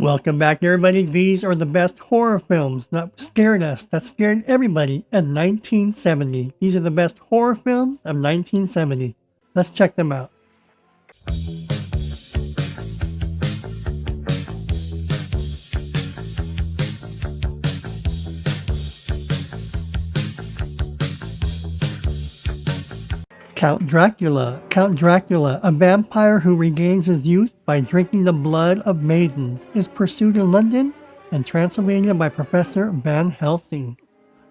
Welcome back, everybody. These are the best horror films that scared us, that scared everybody in 1970. These are the best horror films of 1970. Let's check them out. Count Dracula. Count Dracula, a vampire who regains his youth by drinking the blood of maidens, is pursued in London and Transylvania by Professor Van Helsing.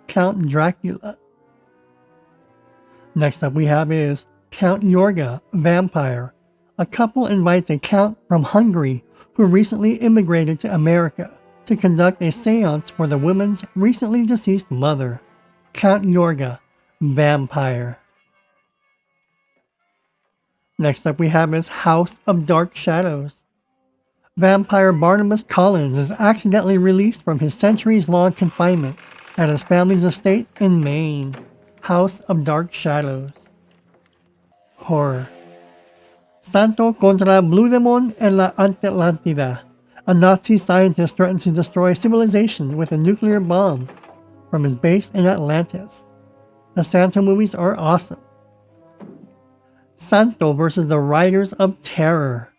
Count Dracula. Next up we have is Count Yorga, Vampire. A couple invites a count from Hungary who recently immigrated to America to conduct a seance for the woman's recently deceased mother. Count Yorga, Vampire. Next up we have is House of Dark Shadows. Vampire Barnabas Collins is accidentally released from his centuries-long confinement at his family's estate in Maine. House of Dark Shadows. Horror. Santo contra Blue Demon en la Atlántida. A Nazi scientist threatens to destroy civilization with a nuclear bomb from his base in Atlantis. The Santo movies are awesome. Santo versus the Riders of Terror.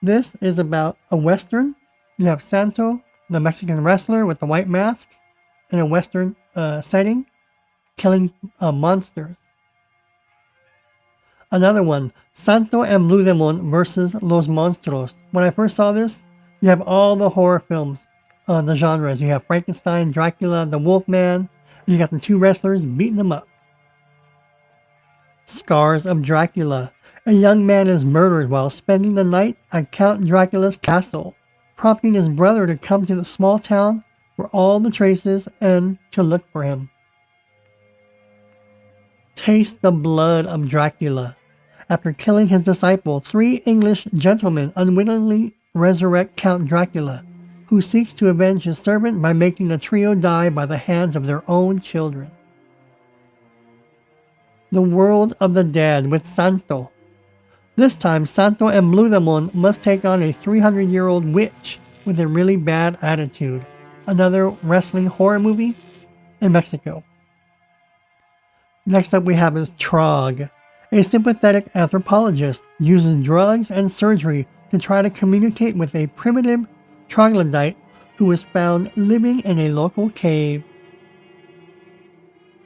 This is about a Western. You have Santo, the Mexican wrestler with the white mask, in a Western setting, killing monsters. Another one, Santo and Blue Demon versus Los Monstruos. When I first saw this, you have all the horror films, the genres. You have Frankenstein, Dracula, the Wolfman, and you got the two wrestlers beating them up. Scars of Dracula. A young man is murdered while spending the night at Count Dracula's castle, prompting his brother to come to the small town for all the traces and to look for him. Taste the blood of Dracula. After killing his disciple, 3 English gentlemen unwittingly resurrect Count Dracula, who seeks to avenge his servant by making the trio die by the hands of their own children. The World of the Dead with Santo. This time, Santo and Blue Demon must take on a 300-year-old witch with a really bad attitude. Another wrestling horror movie in Mexico. Next up we have is Trog. A sympathetic anthropologist uses drugs and surgery to try to communicate with a primitive troglodyte who was found living in a local cave.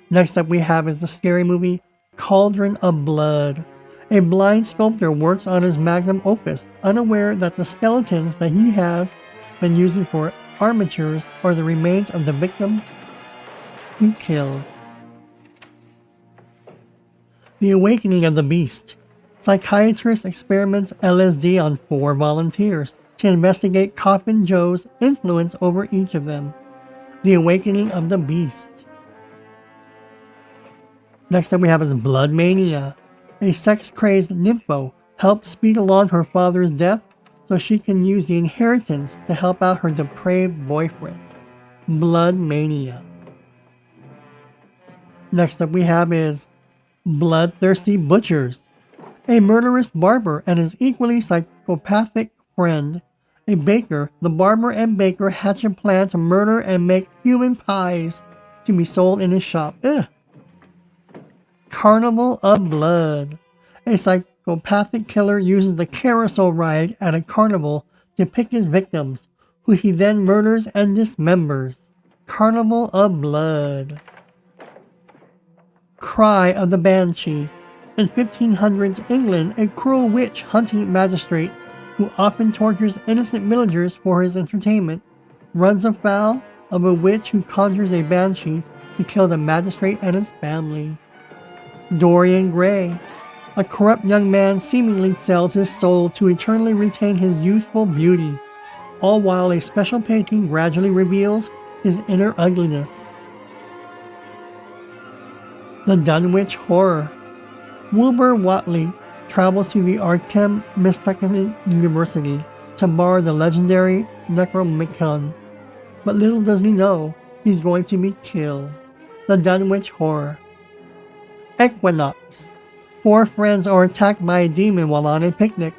Next up we have is the scary movie Cauldron of Blood. A blind sculptor works on his magnum opus, unaware that the skeletons that he has been using for armatures are the remains of the victims he killed. The Awakening of the Beast. Psychiatrist experiments LSD on 4 volunteers to investigate Coffin Joe's influence over each of them. The Awakening of the Beast. Next up we have is Blood Mania. A sex-crazed nympho helps speed along her father's death so she can use the inheritance to help out her depraved boyfriend. Blood Mania. Next up we have is Bloodthirsty Butchers. A murderous barber and his equally psychopathic friend, a baker, the barber and baker hatch a plan to murder and make human pies to be sold in his shop. Ugh. Carnival of Blood. A psychopathic killer uses the carousel ride at a carnival to pick his victims, who he then murders and dismembers. Carnival of Blood. Cry of the Banshee. In 1500s England, a cruel witch hunting magistrate who often tortures innocent villagers for his entertainment runs afoul of a witch who conjures a banshee to kill the magistrate and his family. Dorian Gray. A corrupt young man seemingly sells his soul to eternally retain his youthful beauty, all while a special painting gradually reveals his inner ugliness. The Dunwich Horror. Wilbur Whatley travels to the Arkham University to borrow the legendary Necronomicon, but little does he know he's going to be killed. The Dunwich Horror. Equinox. 4 friends are attacked by a demon while on a picnic,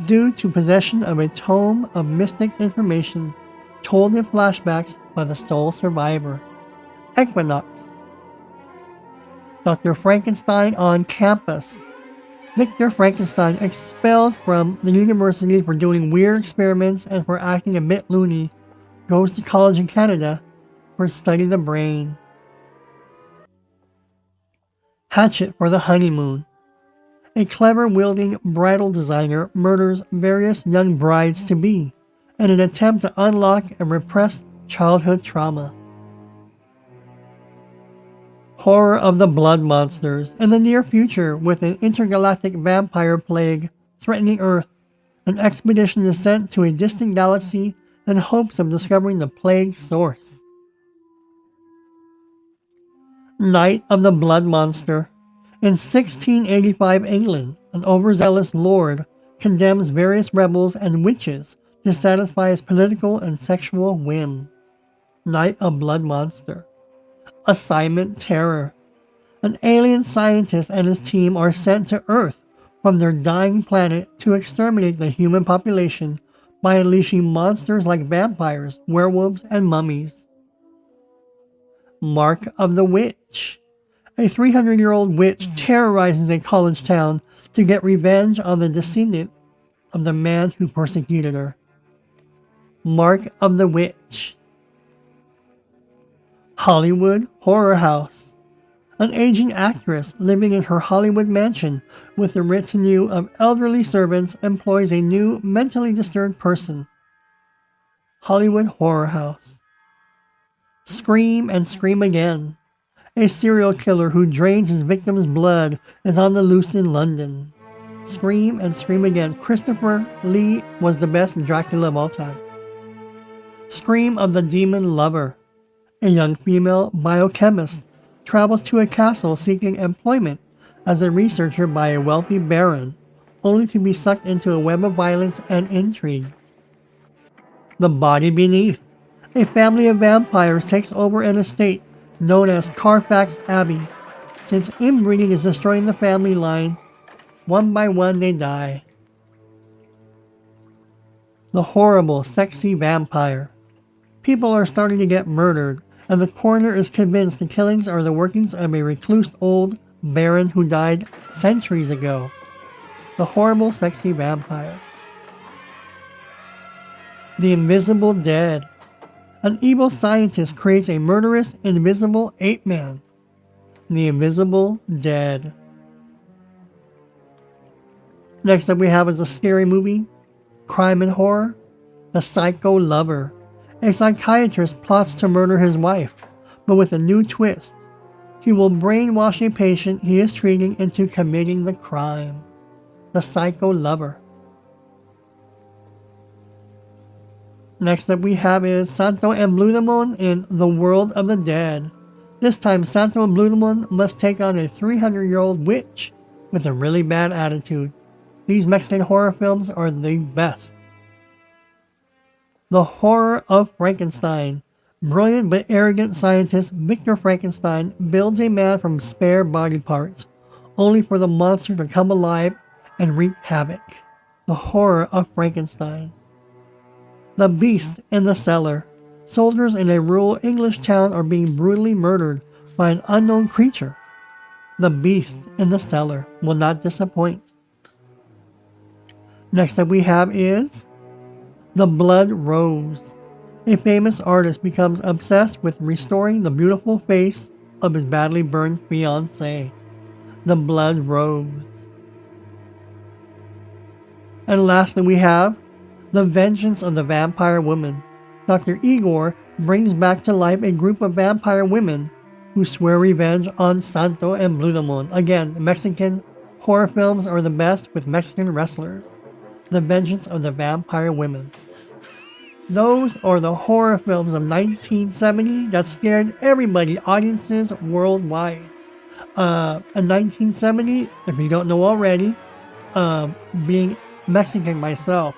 due to possession of a tome of mystic information told in flashbacks by the sole survivor. Equinox. Dr. Frankenstein on campus. Victor Frankenstein, expelled from the university for doing weird experiments and for acting a bit loony, goes to college in Canada for study the brain. Hatchet for the honeymoon. A clever-wielding bridal designer murders various young brides-to-be in an attempt to unlock a repressed childhood trauma. Horror of the blood monsters. In the near future, with an intergalactic vampire plague threatening Earth, an expedition is sent to a distant galaxy in hopes of discovering the plague's source. Night of the Blood Monster. In 1685 England, an overzealous lord condemns various rebels and witches to satisfy his political and sexual whims. Night of Blood Monster. Assignment Terror. An alien scientist and his team are sent to Earth from their dying planet to exterminate the human population by unleashing monsters like vampires, werewolves, and mummies. Mark of the Witch. A 300-year-old witch terrorizes a college town to get revenge on the descendant of the man who persecuted her. Mark of the Witch. Hollywood Horror House. An aging actress living in her Hollywood mansion with a retinue of elderly servants employs a new mentally disturbed person. Hollywood Horror House. Scream and Scream Again. A serial killer who drains his victim's blood is on the loose in London. Scream and Scream Again. Christopher Lee was the best Dracula of all time. Scream of the Demon Lover. A young female biochemist travels to a castle seeking employment as a researcher by a wealthy baron, only to be sucked into a web of violence and intrigue. The Body Beneath. A family of vampires takes over an estate known as Carfax Abbey. Since inbreeding is destroying the family line, one by one they die. The Horrible Sexy Vampire. People are starting to get murdered, and the coroner is convinced the killings are the workings of a recluse old baron who died centuries ago. The Horrible Sexy Vampire. The Invisible Dead. An evil scientist creates a murderous, invisible ape-man. The Invisible Dead. Next up we have is a scary movie, crime and horror, The Psycho Lover. A psychiatrist plots to murder his wife, but with a new twist. He will brainwash a patient he is treating into committing the crime. The Psycho Lover. Next up we have is Santo and Blue Demon in The World of the Dead. This time Santo and Blue Demon must take on a 300-year-old witch with a really bad attitude. These Mexican horror films are the best. The Horror of Frankenstein. Brilliant but arrogant scientist Victor Frankenstein builds a man from spare body parts, only for the monster to come alive and wreak havoc. The Horror of Frankenstein. The Beast in the Cellar. Soldiers in a rural English town are being brutally murdered by an unknown creature. The Beast in the Cellar will not disappoint. Next up we have is The Blood Rose. A famous artist becomes obsessed with restoring the beautiful face of his badly burned fiancée. The Blood Rose. And lastly we have The Vengeance of the Vampire Woman. Dr. Igor brings back to life a group of vampire women who swear revenge on Santo and Blue Demon. Again, Mexican horror films are the best with Mexican wrestlers. The Vengeance of the Vampire Women. Those are the horror films of 1970 that scared everybody, audiences worldwide. In 1970, if you don't know already, being Mexican myself,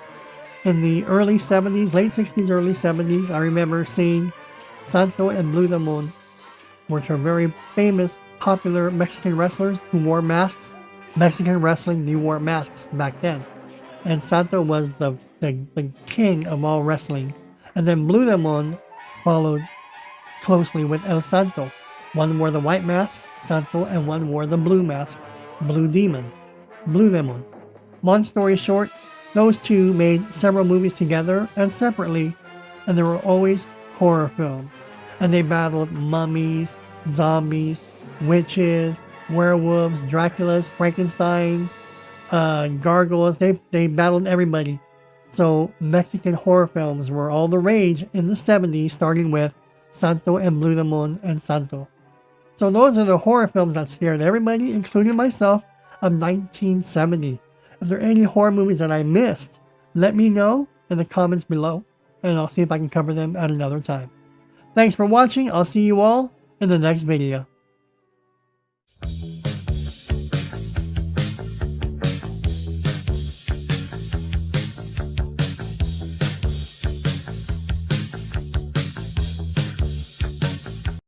in the early 70s, late 60s, early 70s, I remember seeing Santo and Blue Demon, which are very famous, popular Mexican wrestlers who wore masks. Mexican wrestling, they wore masks back then. and Santo was the king of all wrestling. And then Blue Demon followed closely with El Santo. One wore the white mask, Santo, and one wore the blue mask, Blue Demon. Blue Demon. Long story short, those two made several movies together and separately, and they were always horror films. And they battled mummies, zombies, witches, werewolves, Draculas, Frankensteins, gargoyles. They battled everybody. So Mexican horror films were all the rage in the 70s, starting with Santo and Blue Demon and Santo. So those are the horror films that scared everybody, including myself, of 1970. If there are any horror movies that I missed, let me know in the comments below, and I'll see if I can cover them at another time. Thanks for watching. I'll see you all in the next video.